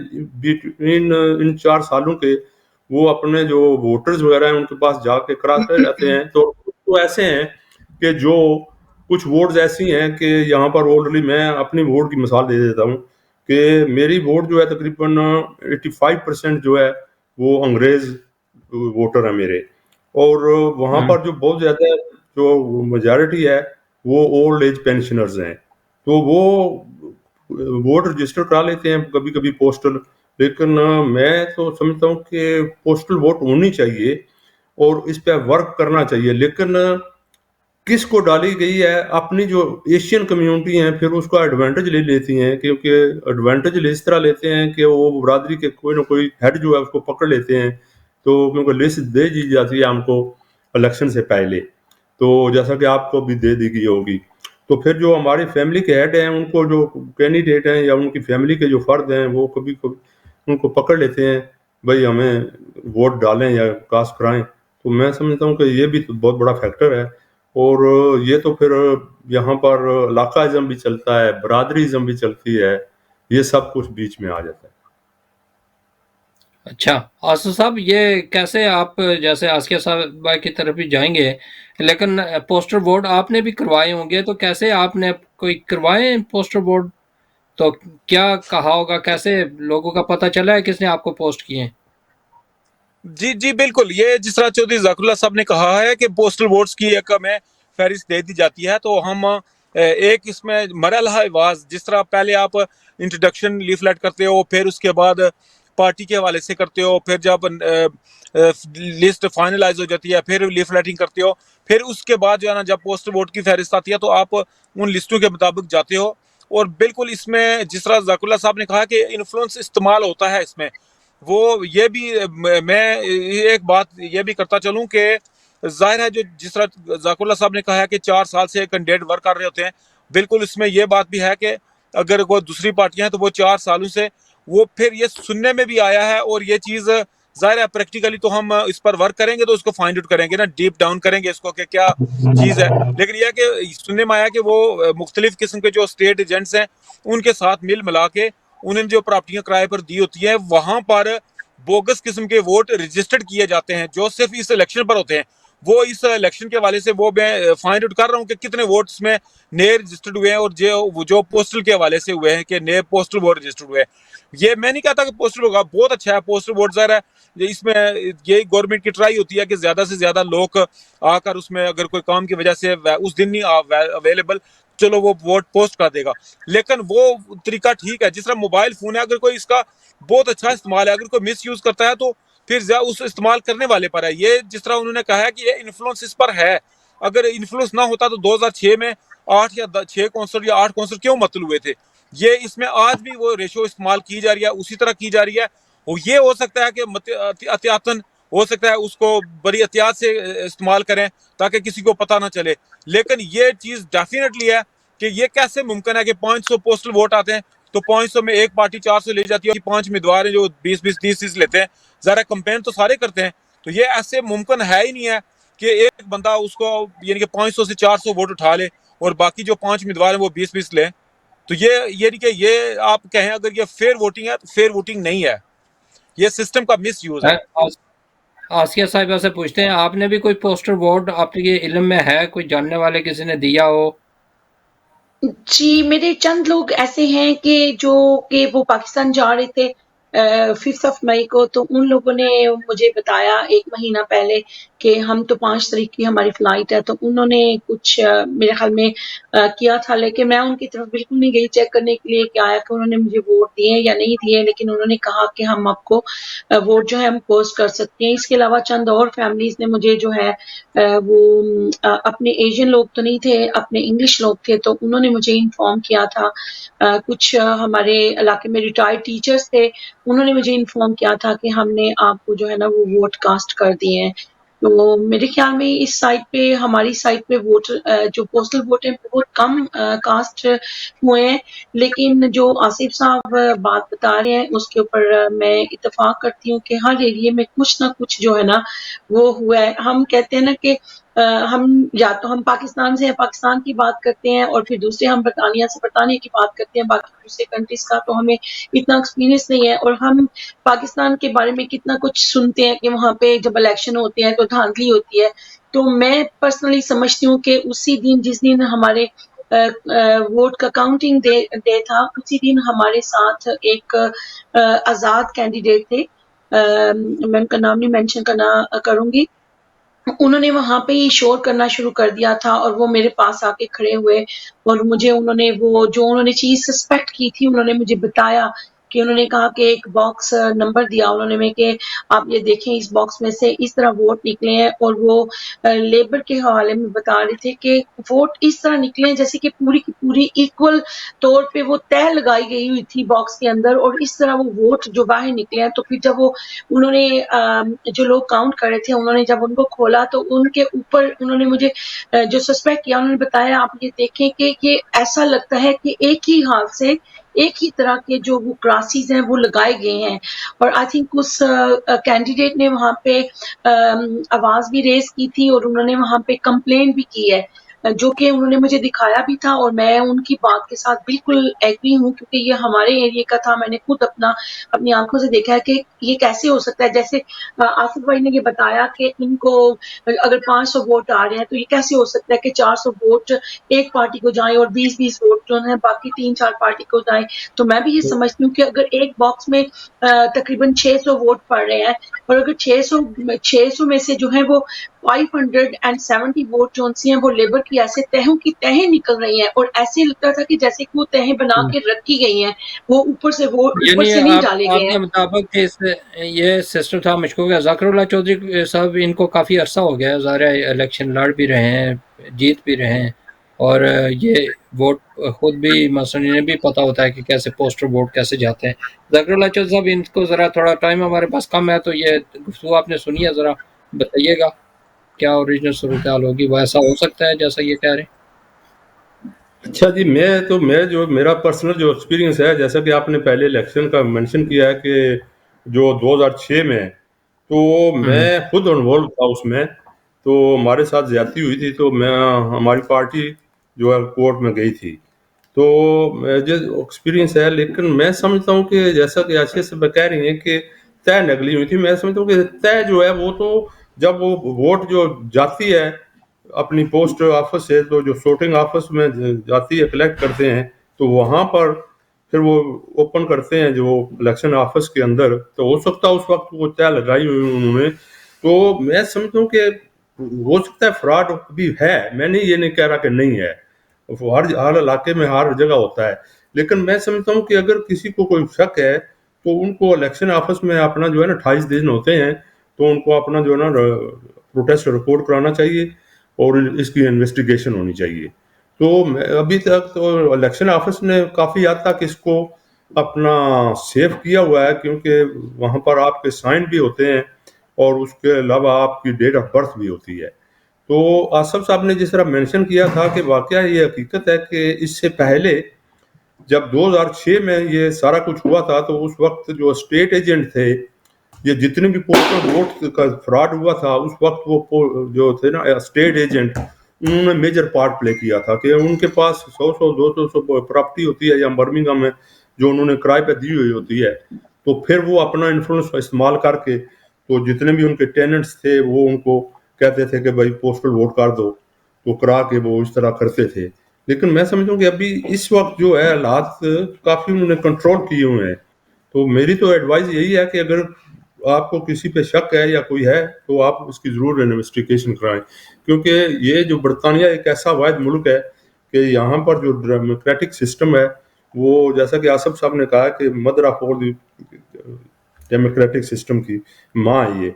بٹوین ان 4 سالوں کے، وہ اپنے جو ووٹرز وغیرہ ہیں ان کے پاس جا کے کراتے رہتے ہیں۔ تو ایسے ہیں کہ جو کچھ ووٹز ایسی ہیں کہ یہاں پر آلریڈی میں اپنی ووٹ کی مثال دے دیتا ہوں کہ میری ووٹ جو ہے تقریباً 85% جو ہے وہ انگریز ووٹر ہیں میرے، اور وہاں پر جو بہت زیادہ جو میجارٹی ہے وہ اولڈ ایج پینشنرز ہیں، تو وہ ووٹ رجسٹر کرا لیتے ہیں کبھی کبھی پوسٹل۔ لیکن میں تو سمجھتا ہوں کہ پوسٹل ووٹ ہونی چاہیے اور اس پہ ورک کرنا چاہیے۔ لیکن کس کو ڈالی گئی ہے. اپنی جو ایشین کمیونٹی ہیں پھر اس کا ایڈوانٹیج لے لیتی ہیں, کیونکہ ایڈوانٹیج اس طرح لیتے ہیں کہ وہ برادری کے کوئی نہ کوئی ہیڈ جو ہے اس کو پکڑ لیتے ہیں. تو کیونکہ لسٹ دے دی جاتی ہے ہم کو الیکشن سے پہلے, تو جیسا کہ آپ کو بھی دے دی گئی ہوگی, تو پھر جو ہماری فیملی کے ہیڈ ہیں ان کو جو کینڈیڈیٹ ہیں یا ان کی فیملی کے جو فرد ہیں وہ کبھی ان کو پکڑ لیتے ہیں, بھائی ہمیں ووٹ ڈالیں یا کاسٹ کرائیں. تو میں سمجھتا ہوں کہ یہ بھی بہت بڑا فیکٹر ہے. اور یہ تو پھر یہاں پر علاقہ ازم بھی چلتا ہے, برادری ازم بھی چلتی ہے, یہ سب کچھ بیچ میں آ جاتا ہے. اچھا آصف صاحب, یہ کیسے آپ جیسے آسکیہ صاحب بھائی کی طرف بھی جائیں گے, لیکن پوسٹر ووٹ آپ نے بھی کروائے ہوں گے, تو کیسے آپ نے کوئی کروائے پوسٹر ووٹ, تو کیا کہا ہوگا, کیسے لوگوں کا پتہ چلا ہے کس نے آپ کو پوسٹ کیے ہیں؟ جی بالکل, یہ جس طرح چودھری ذاکر اللہ صاحب نے کہا ہے کہ پوسٹل ووٹس کی ایک ہمیں فہرست دے دی جاتی ہے, تو ہم ایک اس میں مرحلہ واز, جس طرح پہلے آپ انٹروڈکشن لیفلیٹ کرتے ہو, پھر اس کے بعد پارٹی کے حوالے سے کرتے ہو, پھر جب لسٹ فائنلائز ہو جاتی ہے پھر لیفلیٹنگ کرتے ہو, پھر اس کے بعد جو ہے نا جب پوسٹل ووٹ کی فہرست آتی ہے تو آپ ان لسٹوں کے مطابق جاتے ہو. اور بالکل اس میں جس طرح ذاکر اللہ صاحب نے کہا کہ انفلوئنس استعمال ہوتا ہے اس میں, وہ یہ بھی میں ایک بات یہ بھی کرتا چلوں کہ ظاہر ہے جو جس طرح ذاکر اللہ صاحب نے کہا ہے کہ 4 سال سے کینڈیڈیٹ ورک کر رہے ہوتے ہیں, بالکل اس میں یہ بات بھی ہے کہ اگر کوئی دوسری پارٹیاں ہیں تو وہ 4 سالوں سے وہ پھر یہ سننے میں بھی آیا ہے, اور یہ چیز ظاہر ہے پریکٹیکلی تو ہم اس پر ورک کریں گے تو اس کو فائنڈ آؤٹ کریں گے نا, ڈیپ ڈاؤن کریں گے اس کو کہ کیا چیز ہے. لیکن یہ کہ سننے میں آیا کہ وہ مختلف قسم کے جو اسٹیٹ ایجنٹس ہیں ان کے ساتھ مل ملا کے انہیں جو پراپرٹیاں کرائے پر دی ہوتی ہیں وہاں پر بوگس قسم کے ووٹ رجسٹرڈ کیے جاتے ہیں جو صرف اس الیکشن پر ہوتے ہیں. وہ اس الیکشن کے حوالے سے وہ میں فائنڈ آؤٹ کر رہا ہوں کہ کتنے ووٹس میں نئے رجسٹرڈ ہوئے ہیں اور جو پوسٹل کے حوالے سے ہوئے ہیں کہ نئے پوسٹل ووٹ رجسٹرڈ ہوئے ہیں. یہ میں نہیں کہتا کہ پوسٹل ہوگا بہت اچھا ہے, پوسٹل ووٹ ظاہر ہے اس میں یہی گورنمنٹ کی ٹرائی ہوتی ہے کہ زیادہ سے زیادہ لوگ آ کر اس میں اگر کوئی کام کی وجہ سے اس دن نہیں اویلیبل, چلو وہ ووٹ پوسٹ کر دے گا. لیکن وہ طریقہ ٹھیک ہے, جس طرح موبائل فون ہے اگر کوئی اس کا بہت اچھا استعمال ہے, اگر کوئی مس یوز کرتا ہے تو پھر اس استعمال کرنے والے پر ہے. یہ جس طرح انہوں نے کہا ہے کہ یہ انفلوئنس اس پر ہے, اگر انفلوئنس نہ ہوتا تو 2006 میں 8 یا 6 کونسلر یا 8 کونسلر کیوں مطلب ہوئے تھے. یہ اس میں آج بھی وہ ریشو استعمال کی جا رہی ہے, اسی طرح کی جا رہی ہے. اور یہ ہو سکتا ہے کہ احتیاطاً ہو سکتا ہے اس کو بڑی احتیاط سے استعمال کریں تاکہ کسی کو پتہ نہ چلے. لیکن یہ چیز ڈیفینیٹلی ہے کہ یہ کیسے ممکن ہے کہ 500 پوسٹل ووٹ آتے ہیں تو 500 میں ایک پارٹی 400 لے جاتی ہے, 5 امیدوار ہیں جو 20-30 لیتے ہیں, ذرا کمپین تو سارے کرتے ہیں. تو یہ ایسے ممکن ہے ہی نہیں ہے کہ ایک بندہ اس کو یعنی کہ 500 سے 400 ووٹ اٹھا لے اور باقی جو 5 امیدوار ہیں وہ 20 لیں. تو یہ نہیں کہ یہ آپ کہیں اگر یہ فیئر ووٹنگ ہے تو فیئر ووٹنگ نہیں ہے, یہ سسٹم کا مس یوز ہے. آسکیہ صاحبہ سے پوچھتے ہیں, آپ نے بھی کوئی پوسٹر ووٹ آپ کے علم میں ہے, کوئی جاننے والے کسی نے دیا ہو؟ جی میرے چند لوگ ایسے ہیں کہ وہ پاکستان جا رہے تھے 5 مئی کو, تو ان لوگوں نے مجھے بتایا 1 مہینہ پہلے کہ ہم تو 5 تاریخ کی ہماری فلائٹ ہے, تو انہوں نے کچھ میرے خیال میں کیا تھا, لیکن میں ان کی طرف بالکل نہیں گئی چیک کرنے کے لیے کہ آیا کہ انہوں نے مجھے ووٹ دیے یا نہیں دیے, لیکن انہوں نے کہا کہ ہم آپ کو ووٹ جو ہے ہم پوسٹ کر سکتے ہیں. اس کے علاوہ چند اور فیملیز نے مجھے جو ہے وہ اپنے ایشین لوگ تو نہیں تھے, اپنے انگلش لوگ تھے, تو انہوں نے مجھے انفارم کیا تھا. کچھ ہمارے علاقے میں ریٹائرڈ ٹیچرز تھے, انہوں نے مجھے انفارم کیا تھا کہ ہم نے آپ کو جو ہے نا وہ ووٹ کاسٹ کر دیے ہیں. تو میرے خیال میں اس سائٹ پہ ہماری سائٹ پہ ووٹ جو پوسٹل ووٹ ہیں بہت کم کاسٹ ہوئے ہیں. لیکن جو آصف صاحب بات بتا رہے ہیں اس کے اوپر میں اتفاق کرتی ہوں کہ ہر ایریے میں کچھ نہ کچھ جو ہے نا وہ ہوا ہے. ہم کہتے ہیں نا کہ ہم یا تو ہم پاکستان سے پاکستان کی بات کرتے ہیں اور پھر دوسرے ہم برطانیہ سے برطانیہ کی بات کرتے ہیں, باقی دوسرے کنٹریز کا تو ہمیں اتنا ایکسپیرینس نہیں ہے. اور ہم پاکستان کے بارے میں کتنا کچھ سنتے ہیں کہ وہاں پہ جب الیکشن ہوتے ہیں تو دھاندلی ہوتی ہے. تو میں پرسنلی سمجھتی ہوں کہ اسی دن جس دن ہمارے ووٹ کا کاؤنٹنگ ڈے تھا, اسی دن ہمارے ساتھ ایک آزاد کینڈیڈیٹ تھے, میں ان کا نام نہیں مینشن کروں گی, انہوں نے وہاں پہ ہی شور کرنا شروع کر دیا تھا اور وہ میرے پاس آ کے کھڑے ہوئے اور مجھے انہوں نے چیز سسپیکٹ کی تھی انہوں نے مجھے بتایا کہ انہوں نے کہا کہ ایک باکس نمبر دیا انہوں نے کہ آپ یہ دیکھیں اس باکس میں سے اس طرح ووٹ نکلے ہیں، اور وہ لیبر کے حوالے میں بتا رہے تھے کہ ووٹ اس طرح نکلے ہیں جیسے کہ پوری کی پوری ایکول طور پہ وہ تہ لگائی گئی ہوئی تھی باکس کے اندر، اور اس طرح وہ ووٹ جو باہر نکلے ہیں۔ تو پھر جب وہ انہوں نے جو لوگ کاؤنٹ کر رہے تھے انہوں نے جب ان کو کھولا تو ان کے اوپر انہوں نے مجھے جو سسپیکٹ کیا، انہوں نے بتایا آپ یہ دیکھیں کہ یہ ایسا لگتا ہے کہ ایک ہی ہاتھ سے ایک ہی طرح کے جو وہ کراسیز ہیں وہ لگائے گئے ہیں، اور آئی تھنک اس کینڈیڈیٹ نے وہاں پہ آواز بھی ریز کی تھی، اور انہوں نے وہاں پہ کمپلین بھی کی ہے، جو کہ انہوں نے مجھے دکھایا بھی تھا، اور میں ان کی بات کے ساتھ بالکل ایگری ہوں، کیونکہ یہ ہمارے ایریے کا تھا، میں نے خود اپنی آنکھوں سے دیکھا ہے کہ یہ کیسے ہو سکتا ہے۔ جیسے آصف بھائی نے یہ بتایا کہ ان کو اگر 500 ووٹ آ رہے ہیں تو یہ کیسے ہو سکتا ہے کہ 400 ووٹ ایک پارٹی کو جائیں اور 20 ووٹ جو ہیں باقی 3-4 پارٹی کو جائیں۔ تو میں بھی یہ سمجھتی ہوں کہ اگر ایک باکس میں تقریباً 600 ووٹ پڑ رہے ہیں، اور اگر 600 میں سے جو ہیں وہ 570 ووٹ جو ہیں وہ لیبر کی ایسے تہوں کی تہیں نکل رہی ہیں، اور ایسے لگتا تھا کہ جیسے کہ وہ تہیں بنا کے رکھی گئی ہیں، وہ اوپر سے یعنی نہیں ڈالے آپ گئے کے ہیں۔ مطابق یہ سسٹم تھا مشکوک ہے۔ ذاکر اللہ چودھری صاحب ان کو کافی عرصہ ہو گیا ہے، ظاہر ہے الیکشن لڑ بھی رہے ہیں، جیت بھی رہے ہیں، اور یہ ووٹ خود بھی مثلا انہیں بھی پتہ ہوتا ہے کہ کیسے پوسٹر ووٹ کیسے جاتے ہیں۔ ذاکر اللہ چودھری صاحب ان کو ذرا تھوڑا ٹائم ہمارے پاس کم ہے، تو یہ گفتگو آپ نے سنی ہے، ذرا بتائیے گا کیا اوریجنل صورتحال ہوگی؟ وہ ایسا ہو سکتا ہے جیسا یہ کہہ رہے ہیں؟ اچھا جی، میں جو میرا پرسنل جو ایکسپیرینس ہے، جیسا کہ آپ نے پہلے الیکشن کا منشن کیا ہے کہ جو 2006 میں، تو میں خود انوالو تھا اس میں، تو ہمارے ساتھ زیادتی ہوئی تھی، تو ہماری پارٹی جو ہے کورٹ میں گئی تھی، تو مجھے ایکسپیرینس ہے۔ لیکن میں سمجھتا ہوں کہ جیسا کہ آشیہ سے کہہ رہی ہیں کہ طے نکلی ہوئی تھی، میں سمجھتا ہوں کہ طے جو ہے وہ تو جب وہ ووٹ جو جاتی ہے اپنی پوسٹ آفس سے، تو جو سوٹنگ آفس میں جاتی ہے کلیکٹ کرتے ہیں، تو وہاں پر پھر وہ اوپن کرتے ہیں جو الیکشن آفس کے اندر، تو ہو سکتا ہے اس وقت وہ طے لگائی ہوئی انہوں نے۔ تو میں سمجھتا ہوں کہ ہو سکتا ہے فراڈ بھی ہے، میں یہ نہیں کہہ رہا کہ نہیں ہے، ہر علاقے میں ہر جگہ ہوتا ہے، لیکن میں سمجھتا ہوں کہ اگر کسی کو کوئی شک ہے تو ان کو الیکشن آفس میں اپنا جو ہے نا 28 دن ہوتے ہیں، تو ان کو اپنا جو ہے نا پروٹیسٹ رپورٹ کرانا چاہیے اور اس کی انویسٹیگیشن ہونی چاہیے۔ تو ابھی تک تو الیکشن آفس نے کافی حد تک اس کو اپنا سیو کیا ہوا ہے، کیونکہ وہاں پر آپ کے سائن بھی ہوتے ہیں اور اس کے علاوہ آپ کی ڈیٹ آف برتھ بھی ہوتی ہے۔ تو آصف صاحب نے جس طرح مینشن کیا تھا کہ واقعہ یہ حقیقت ہے کہ اس سے پہلے جب 2006 میں یہ سارا کچھ ہوا تھا، تو اس وقت جو اسٹیٹ ایجنٹ تھے، یہ جتنے بھی پوسٹل ووٹ کا فراڈ ہوا تھا، اس وقت وہ جو تھے نا اسٹیٹ ایجنٹ، انہوں نے میجر پارٹ پلے کیا تھا، کہ ان کے پاس 100-200 پراپرٹی ہوتی ہے یا برمنگھم میں جو انہوں نے کرائے پہ دی ہوئی ہوتی ہے، تو پھر وہ اپنا انفلوئنس استعمال کر کے، تو جتنے بھی ان کے ٹیننٹس تھے وہ ان کو کہتے تھے کہ بھائی پوسٹل ووٹ کر دو، تو کرا کے وہ اس طرح کرتے تھے۔ لیکن میں سمجھوں کہ ابھی اس وقت جو ہے حالات کافی انہوں نے کنٹرول کیے ہوئے ہیں، تو میری تو ایڈوائز یہی ہے کہ اگر آپ کو کسی پہ شک ہے یا کوئی ہے تو آپ اس کی ضرور انویسٹیگیشن کرائیں، کیونکہ یہ جو برطانیہ ایک ایسا واحد ملک ہے کہ یہاں پر جو ڈیموکریٹک سسٹم ہے، وہ جیسا کہ آصف صاحب نے کہا کہ mother of all democratic system کی ماں ہے یہ،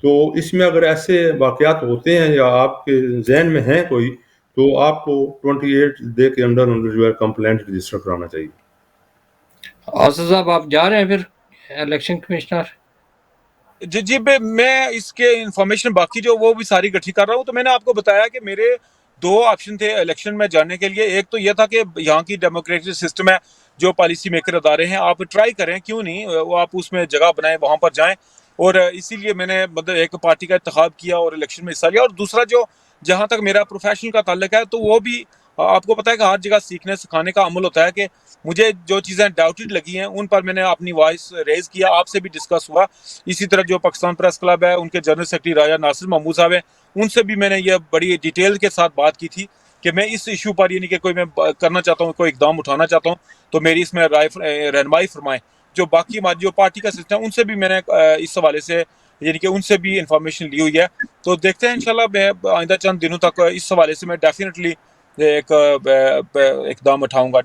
تو اس میں اگر ایسے واقعات ہوتے ہیں یا آپ کے ذہن میں ہیں کوئی، تو آپ کو 28 ڈے کے اندر جو ہے کمپلینٹ رجسٹر کرانا چاہیے۔ آصف صاحب آپ جا رہے ہیں پھر الیکشن کمشنر؟ جی میں اس کے انفارمیشن باقی جو وہ بھی ساری اکٹھی کر رہا ہوں۔ تو میں نے آپ کو بتایا کہ میرے 2 آپشن تھے الیکشن میں جانے کے لیے۔ ایک تو یہ تھا کہ یہاں کی ڈیموکریٹک سسٹم ہے، جو پالیسی میکر ادارے ہیں، آپ ٹرائی کریں، کیوں نہیں، وہ آپ اس میں جگہ بنائیں، وہاں پر جائیں، اور اسی لیے میں نے مطلب ایک پارٹی کا انتخاب کیا اور الیکشن میں حصہ لیا۔ اور دوسرا جو جہاں تک میرا پروفیشن کا تعلق ہے، تو وہ بھی آپ کو پتہ ہے کہ ہر جگہ سیکھنے سکھانے کا عمل ہوتا ہے، کہ مجھے جو چیزیں ڈاؤٹڈ لگی ہیں ان پر میں نے اپنی وائس ریز کیا، آپ سے بھی ڈسکس ہوا۔ اسی طرح جو پاکستان پریس کلب ہے، ان کے جنرل سیکرٹری راجہ ناصر محمود صاحب ہیں، ان سے بھی میں نے یہ بڑی ڈیٹیل کے ساتھ بات کی تھی کہ میں اس ایشو پر یعنی کہ کوئی میں کرنا چاہتا ہوں، کوئی اقدام اٹھانا چاہتا ہوں، تو میری اس میں رہنمائی فرمائیں۔ جو باقی ہماری جو پارٹی کا سسٹم، ان سے بھی میں نے اس حوالے سے یعنی کہ ان سے بھی انفارمیشن لی ہوئی ہے۔ تو دیکھتے ہیں انشاءاللہ، میں آئندہ چند دنوں تک اس حوالے سے میں ڈیفینیٹلی ایک اقدام اٹھاؤں گا۔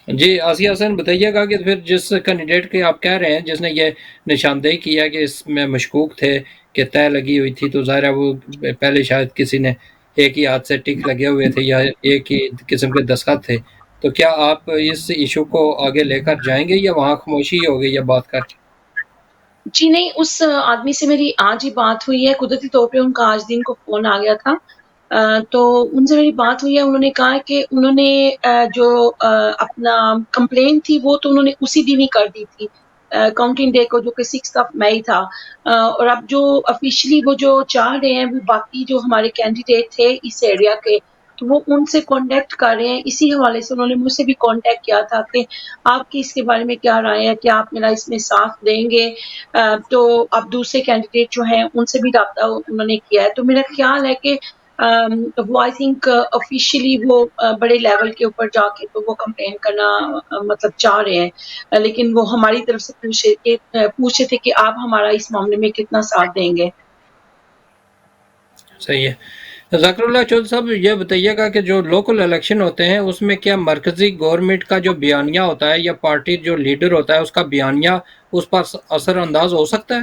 جی آسیہ حسن بتائیے گا کہ پھر جس کینڈیڈیٹ کے آپ کہہ رہے ہیں جس نے یہ نشاندہی کیا کہ اس میں مشکوک تھے کہ طے لگی ہوئی تھی، تو ظاہر ہے وہ پہلے شاید کسی نے ایک ہی ہاتھ سے ٹک لگے ہوئے تھے یا ایک ہی قسم کے دستخط تھے، تو کیا آپ اس ایشو کو آگے لے کر جائیں گے یا وہاں خاموشی ہو گئی یا بات کر کے؟ جی نہیں، اس آدمی سے میری آج ہی بات ہوئی ہے، قدرتی طور پہ ان کا آج دن کو فون آ گیا تھا، تو ان سے میری بات ہوئی ہے، انہوں نے کہا کہ انہوں نے جو اپنا کمپلین تھی وہ تو انہوں نے اسی دن ہی کر دی تھی، کاؤنٹنگ ڈے کو، جو کہ 6 مئی تھا، اور اب جو آفیشلی وہ جو چاہ رہے ہیں وہ باقی جو ہمارے کینڈیڈیٹ تھے اس ایریا کے، تو وہ ان سے کانٹیکٹ کر رہے ہیں، اسی حوالے سے انہوں نے مجھ سے بھی کانٹیکٹ کیا تھا کہ آپ کی اس کے بارے میں کیا رائے ہے، کیا آپ میرا اس میں ساتھ دیں گے، تو اب دوسرے کینڈیڈیٹ جو ہیں ان سے بھی رابطہ انہوں نے کیا ہے، تو میرا خیال ہے کہ وہ آئی تھنک آفیشیلی وہ بڑے لیول کے اوپر جا کے تو وہ کمپلین کرنا مطلب چاہ رہے ہیں، لیکن وہ ہماری طرف سے پوچھے تھے کہ آپ ہمارا اس معاملے میں کتنا ساتھ دیں گے۔ صحیح ہے۔ ذاکر اللہ چودھری صاحب یہ بتائیے گا کہ جو لوکل الیکشن ہوتے ہیں اس میں کیا مرکزی گورنمنٹ کا جو بیانیہ ہوتا ہے یا پارٹی جو لیڈر ہوتا ہے اس کا بیانیہ اس پر اثر انداز ہو سکتا ہے؟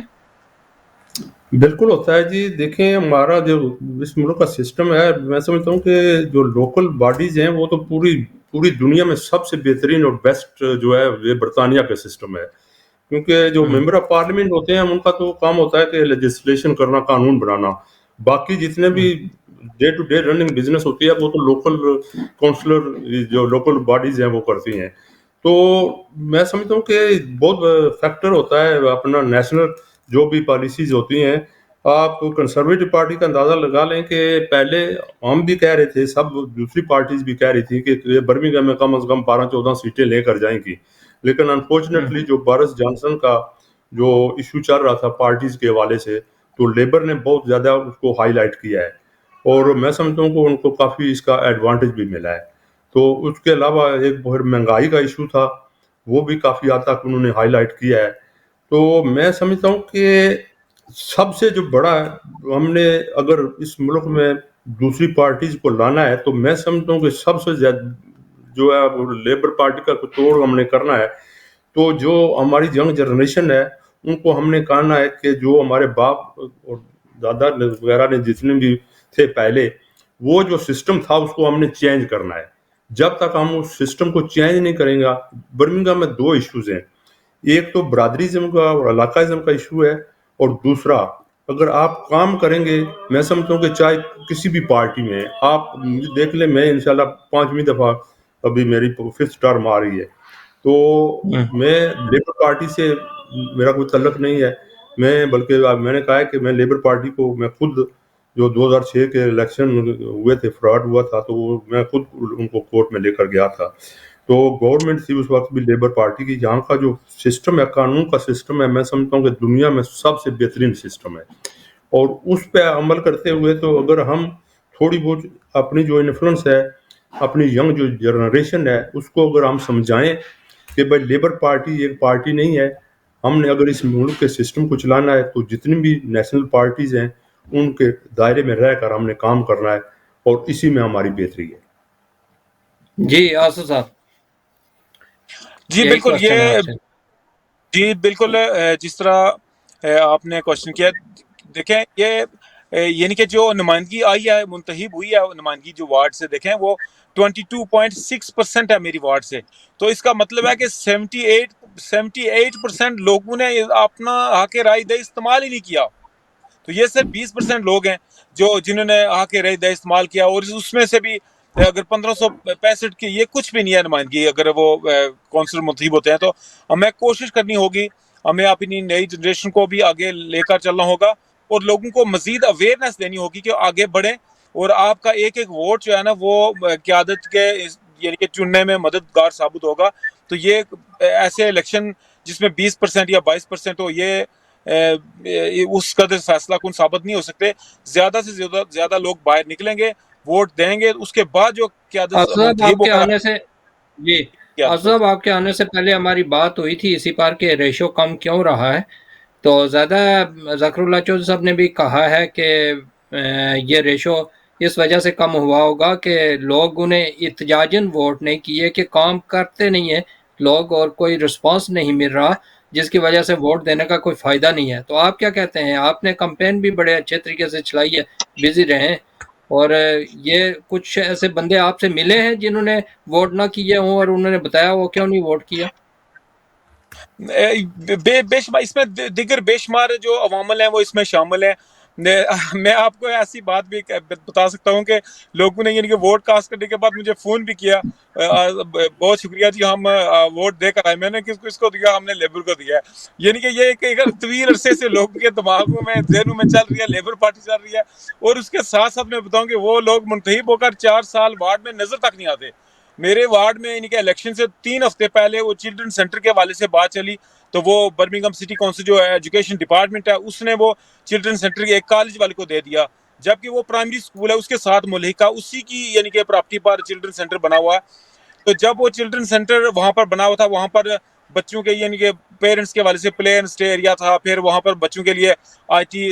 بالکل ہوتا ہے جی، دیکھیں ہمارا جو اس ملک کا سسٹم ہے، میں سمجھتا ہوں کہ جو لوکل باڈیز ہیں وہ تو پوری دنیا میں سب سے بہترین اور بیسٹ جو ہے یہ برطانیہ کا سسٹم ہے، کیونکہ جو ممبر آف پارلیمنٹ ہوتے ہیں ان کا تو کام ہوتا ہے کہ لیجسلیشن کرنا، قانون بنانا، باقی جتنے بھی day to day running business ہوتی ہے وہ تو لوکل کونسلر جو لوکل باڈیز ہیں وہ کرتی ہیں۔ تو میں سمجھتا ہوں کہ بہت فیکٹر ہوتا ہے اپنا نیشنل جو بھی پالیسیز ہوتی ہیں۔ آپ کنسرویٹو پارٹی کا اندازہ لگا لیں کہ پہلے ہم بھی کہہ رہے تھے، سب دوسری پارٹیز بھی کہہ رہی تھی کہ یہ برمنگھم میں کم از کم 12-14 سیٹیں لے کر جائیں گی، لیکن انفارچونیٹلی جو بورس جانسن کا جو ایشو چل رہا تھا پارٹیز کے حوالے سے، تو لیبر نے بہت زیادہ اس کو ہائی لائٹ کیا ہے، اور میں سمجھتا ہوں کہ ان کو کافی اس کا ایڈوانٹیج بھی ملا ہے۔ تو اس کے علاوہ ایک بہت مہنگائی کا ایشو تھا، وہ بھی کافی حد تک انہوں نے ہائی لائٹ کیا ہے۔ تو میں سمجھتا ہوں کہ سب سے جو بڑا ہم نے اگر اس ملک میں دوسری پارٹیز کو لانا ہے تو میں سمجھتا ہوں کہ سب سے زیادہ جو ہے لیبر پارٹی کا توڑ ہم نے کرنا ہے۔ تو جو ہماری ینگ جنریشن ہے ان کو ہم نے کہنا ہے کہ جو ہمارے باپ اور دادا وغیرہ نے جتنے بھی تھے پہلے، وہ جو سسٹم تھا اس کو ہم نے چینج کرنا ہے۔ جب تک ہم اس سسٹم کو چینج نہیں کریں گا، برمنگھم میں 2 ایشوز ہیں، ایک تو برادریزم کا اور علاقائزم کا ایشو ہے، اور دوسرا اگر آپ کام کریں گے، میں سمجھتا ہوں کہ چاہے کسی بھی پارٹی میں آپ دیکھ لیں، میں انشاءاللہ 5ویں دفعہ ابھی میری 5th ٹرم آ رہی ہے، تو میں لیبر پارٹی سے میرا کوئی تعلق نہیں ہے، بلکہ میں نے کہا ہے کہ میں لیبر پارٹی کو میں خود جو 2006 کے الیکشن ہوئے تھے، فراڈ ہوا تھا، تو وہ میں خود ان کو کورٹ میں لے کر گیا تھا۔ تو گورنمنٹ تھی اس وقت بھی لیبر پارٹی کی، یہاں کا جو سسٹم ہے، قانون کا سسٹم ہے، میں سمجھتا ہوں کہ دنیا میں سب سے بہترین سسٹم ہے، اور اس پہ عمل کرتے ہوئے تو اگر ہم تھوڑی بہت اپنی جو انفلوئنس ہے، اپنی ینگ جو جنریشن ہے اس کو اگر ہم سمجھائیں کہ بھائی لیبر پارٹی ایک پارٹی نہیں ہے، ہم نے اگر اس ملک کے سسٹم کو چلانا ہے تو جتنی بھی نیشنل پارٹیز ہیں ان کے دائرے میں رہ کر ہم نے کام کرنا ہے، اور اسی میں ہماری بہتری ہے۔ جی آصف صاحب جی یہی بالکل، کوشچن ہے یہ آپ سے۔ جی بالکل، جس طرح آپ نے کوشچن کیا، دیکھیں یہ یعنی کہ جو نمائندگی آئی ہے، منتخب ہوئی ہے نمائندگی جو وارڈ سے، دیکھیں وہ 22.6% ہے میری وارڈ سے، تو اس کا مطلب ہے کہ 78% لوگوں نے اپنا حق رائے دہی استعمال ہی نہیں کیا، تو یہ صرف 20% لوگ ہیں جنہوں نے حق رائے دہی استعمال کیا، اور اس میں سے بھی اگر 1565 کی، یہ کچھ بھی نہیں ہے نمائندگی، اگر وہ کونسلر منتخب ہوتے ہیں، تو ہمیں کوشش کرنی ہوگی، ہمیں اپنی نئی جنریشن کو بھی آگے لے کر چلنا ہوگا، اور لوگوں کو مزید اویئرنیس دینی ہوگی کہ آگے بڑھیں، اور آپ کا ایک ایک ووٹ جو ہے نا وہ قیادت کے یعنی کہ چننے میں مددگار ثابت ہوگا۔ تو یہ ایسے الیکشن جس میں 20% یا 22% ہو، یہ اس قدر فیصلہ کن ثابت نہیں ہو سکتے، زیادہ سے زیادہ لوگ باہر نکلیں گے، ووٹ دیں گے، اس کے بعد جو قیادت صاحب آپ منتخب ہو کے کر آنے سے جی صاحب آپ کے آنے سے پہلے ہماری بات ہوئی تھی اسی پر کہ ریشو کم کیوں رہا ہے، تو زیادہ ذاکر اللہ چودھری صاحب نے بھی کہا ہے کہ یہ ریشو اس وجہ سے کم ہوا ہوگا کہ لوگوں نے احتجاجاً ووٹ نہیں کیے کہ کام کرتے نہیں ہیں لوگ اور کوئی رسپانس نہیں مل رہا جس کی وجہ سے ووٹ دینے کا کوئی فائدہ نہیں ہے. تو آپ کیا کہتے ہیں؟ آپ نے کمپین بھی بڑے اچھے طریقے سے چلائی ہے، بزی رہے ہیں، اور یہ کچھ ایسے بندے آپ سے ملے ہیں جنہوں نے ووٹ نہ کیے ہوں اور انہوں نے بتایا وہ کیوں نہیں ووٹ کیا؟ بے شمار اس میں دیگر بے شمار جو عوامل ہیں وہ اس میں شامل ہیں. میں آپ کو ایسی بات بھی بتا سکتا ہوں کہ لوگوں نے یعنی کہ ووٹ کاسٹ کرنے کے بعد مجھے فون بھی کیا، بہت شکریہ جی ہم ووٹ دے کر آئے. میں نے کس کو دیا؟ ہم نے لیبر کو دیا ہے. یعنی کہ یہ ایک طویل عرصے سے لوگوں کے دماغوں میں ذہنوں میں چل رہی ہے، لیبر پارٹی چل رہی ہے. اور اس کے ساتھ ساتھ میں بتاؤں کہ وہ لوگ منتخب ہو کر 4 سال وارڈ میں نظر تک نہیں آتے. میرے وارڈ میں یعنی کہ الیکشن سے 3 ہفتے پہلے وہ چلڈرن سینٹر کے حوالے سے بات چلی تو وہ برمنگھم سٹی کونسل جو ایجوکیشن ڈپارٹمنٹ ہے اس نے وہ چلڈرن سینٹر کے ایک کالج والے کو دے دیا، جبکہ وہ پرائمری اسکول ہے اس کے ساتھ ملحقہ اسی کی یعنی کہ پراپرٹی پر چلڈرن سینٹر بنا ہوا ہے. تو جب وہ چلڈرن سینٹر وہاں پر بنا ہوا تھا، وہاں پر بچوں کے یعنی کہ پیرنٹس کے حوالے سے پلے اینڈ اسٹے ایریا تھا، پھر وہاں پر بچوں کے لیے آئی ٹی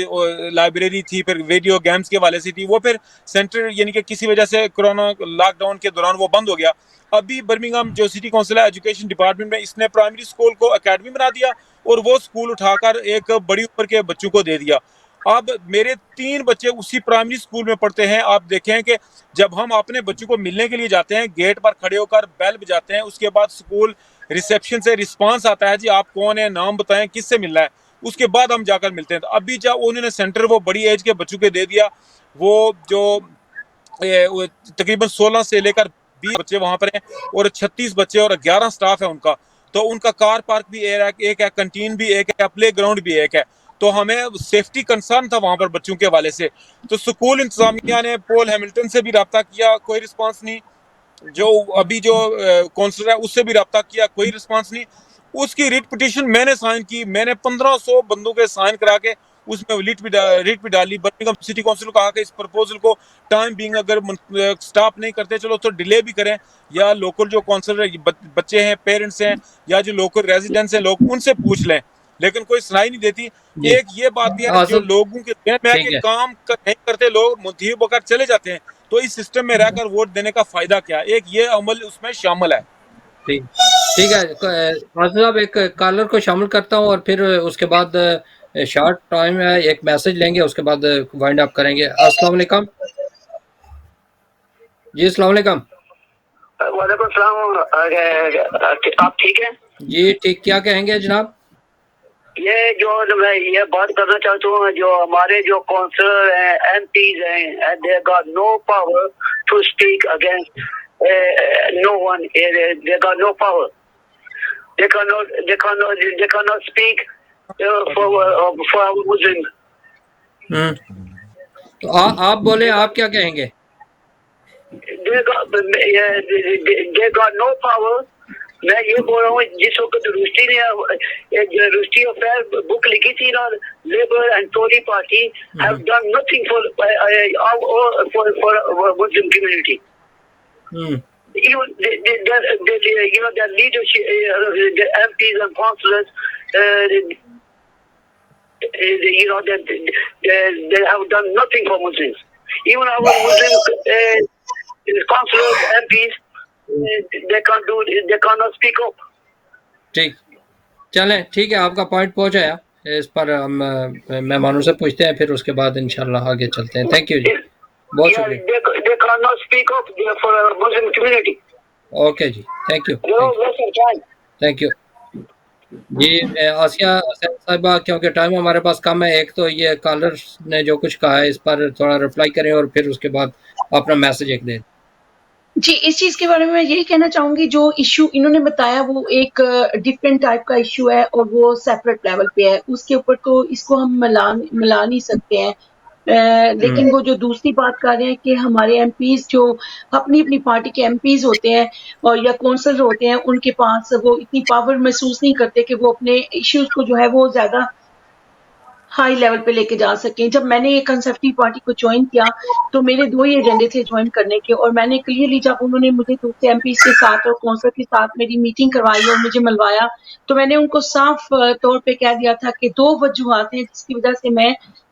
لائبریری تھی، پھر ویڈیو گیمز کے حوالے سے تھی. وہ پھر سینٹر یعنی کہ کسی وجہ سے کورونا لاک ڈاؤن کے دوران وہ بند ہو گیا. ابھی برمنگھم جو سٹی کونسل ہے ایجوکیشن ڈپارٹمنٹ میں اس نے پرائمری اسکول کو اکیڈمی بنا دیا اور وہ اسکول اٹھا کر ایک بڑی عمر کے بچوں کو دے دیا. اب میرے 3 بچے اسی پرائمری اسکول میں پڑھتے ہیں. آپ دیکھیں کہ جب ہم اپنے بچوں کو ملنے کے لیے جاتے ہیں، گیٹ پر کھڑے ہو کر بیل بجاتے ہیں، اس کے بعد اسکول ریسیپشن سے رسپانس آتا ہے جی آپ کون ہیں، نام بتائیں، کس سے ملنا ہے، اس کے بعد ہم جا کر ملتے ہیں. تو ابھی جب انہوں نے سینٹر وہ بڑی ایج کے بچوں کے دے دیا، وہ جو تقریباً 16 سے لے کر 20 بچے وہاں پر ہیں اور 36 بچے اور 11 سٹاف ہے ان کا. تو ان کا کار پارک بھی ایک ہے، کنٹین بھی ایک ہے، پلے گراؤنڈ بھی ایک ہے. تو ہمیں سیفٹی کنسرن تھا وہاں پر بچوں کے حوالے سے. تو سکول انتظامیہ نے پول ہیملٹن سے بھی رابطہ کیا، کوئی رسپانس نہیں. جو ابھی جو کونسلر ہے اس سے بھی رابطہ کیا، کوئی رسپانس نہیں. اس کی ریٹ پٹیشن میں نے سائن کی، میں نے 1500 بندوں کے سائن کرا کے اس میں ریٹ بھی ڈالی. برمنگھم سٹی کونسل کو کہا کہ اس پرپوزل کو ٹائم بینگ اگر سٹاپ نہیں کرتے چلو تو ڈیلے بھی کریں، یا لوکل جو کونسلر بچے ہیں، پیرنٹس ہیں، یا جو لوکل ریزیڈنٹس ہیں لوگ ان سے پوچھ لیں. لیکن کوئی سنائی نہیں دیتی. جی ایک یہ بات بھی ہے جو آصف، لوگوں کے ذہن میں ہے ٹھیک کہ ہے، کام نہیں کرتے لوگ منتخب ہو کر چلے جاتے ہیں، تو اس سسٹم میں رہ کر ووٹ دینے کا فائدہ کیا؟ ایک یہ عمل اس میں شامل ہے. ٹھیک ہے. آصف صاحب ایک کالر کو شامل کرتا ہوں اور پھر اس کے بعد شارٹ ٹائم ہے، ایک میسج لیں گے، اس کے بعد وائنڈ اپ کریں گے. السلام علیکم. جی السلام علیکم. وعلیکم السلام. آپ ٹھیک ہیں؟ جی ٹھیک. کیا کہیں گے جناب؟ یہ جو میں یہ بات کرنا چاہتا ہوں، جو ہمارے جو کونسلر ہیں، ایم پیز ہیں، they got no power to speak against no one. They got no power. They cannot speak for Muslims. تو آپ بولیں، آپ کیا کہیں گے؟ They got no power. میں یہ بول رہا ہوں جس وقت روشتی نے روشتی افیئر بک لکھی تھی نا، Labour and Tory party have done nothing for Muslim community. Even their leadership, the MPs and councillors, they have done nothing for Muslims. Even our Muslim councillors, MPs, they cannot speak up. ٹھیک. چلیں ٹھیک ہے، آپ کا پوائنٹ پہنچ آیا. اس پر ہم مہمانوں سے پوچھتے ہیں، پھر اس کے بعد انشاءاللہ آگے چلتے ہیں. تھینک یو جی، بہت شکریہ. They cannot speak up for our Muslim community. Okay جی، تھینک یو. تھینک یو جی. آسیہ صاحبہ، کیونکہ ٹائم ہمارے پاس کم ہے، ایک تو یہ کالر نے جو کچھ کہا ہے اس پر تھوڑا رپلائی کریں اور پھر اس کے بعد اپنا میسج ایک دیں. جی اس چیز کے بارے میں یہی کہنا چاہوں گی، جو ایشو انہوں نے بتایا وہ ایک ڈفرینٹ ٹائپ کا ایشو ہے اور وہ سیپریٹ لیول پہ ہے. اس کے اوپر تو اس کو ہم ملا نہیں سکتے ہیں. لیکن وہ جو دوسری بات کر رہے ہیں کہ ہمارے ایم پیز جو اپنی اپنی پارٹی کے ایم پیز ہوتے ہیں اور یا کونسلر ہوتے ہیں، ان کے پاس وہ اتنی پاور محسوس نہیں کرتے کہ وہ اپنے ایشوز کو جو ہے وہ زیادہ ہائی لیول پہ لے کے جا سکیں. جب میں نے یہ کنسرویٹو پارٹی کو جوائن کیا تو میرے 2 ہی ایجنڈے تھے جوائن کرنے کے، اور میں نے کلیئرلی جب انہوں نے مجھے دوسرے ایم پیز کے ساتھ اور کونسلر کے ساتھ میری میٹنگ کروائی اور مجھے ملوایا، تو میں نے ان کو صاف طور پہ کہہ دیا تھا کہ 2 وجوہات ہیں جس کی وجہ سے میں